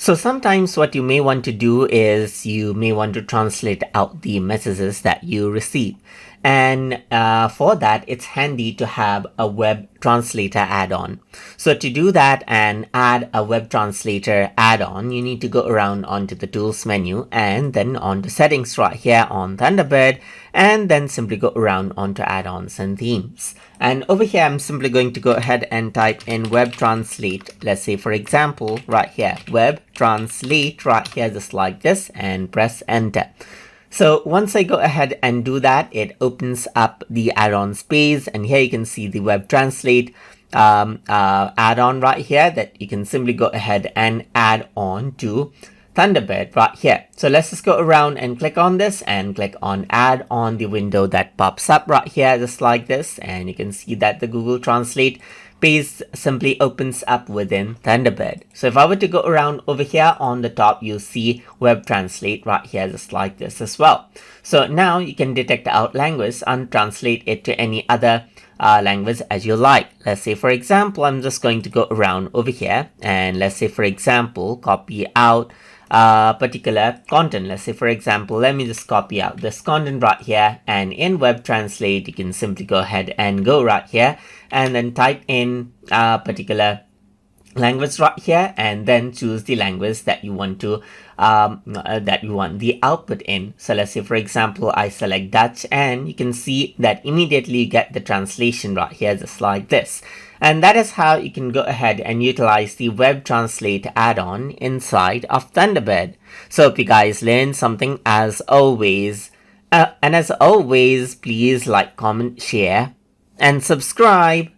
So sometimes what you may want to do is you may want to translate out the messages that you receive. And for that, it's handy to have a web translator add-on. So to do that and add a web translator add-on, you need to go around onto the tools menu and then onto settings right here on Thunderbird, and then simply go around onto add-ons and themes. And over here, I'm simply going to go ahead and type in web translate. Let's say, for example, right here, web translate right here, just like this, and press enter. So once I go ahead and do that, it opens up the add-ons page, and here you can see the web translate add-on right here that you can simply go ahead and add on to Thunderbird right here. So let's just go around and click on this and click on add on the window that pops up right here, just like this, and you can see that the Google Translate page simply opens up within Thunderbird. So if I were to go around over here on the top, you'll see web translate right here, just like this as well. So now you can detect out language and translate it to any other language as you like. Let's say, for example, I'm just going to go around over here, and let's say, for example, copy out particular content. Let's say, for example, let me just copy out this content right here, and in web translate you can simply go ahead and go right here and then type in a particular language right here, and then choose the language that you want to the output in. So let's say, for example, I select Dutch, and you can see that immediately you get the translation right here, just like this. And that is how you can go ahead and utilize the web translate add-on inside of Thunderbird. So hope you guys learned something as always. And as always, please like, comment, share, and subscribe.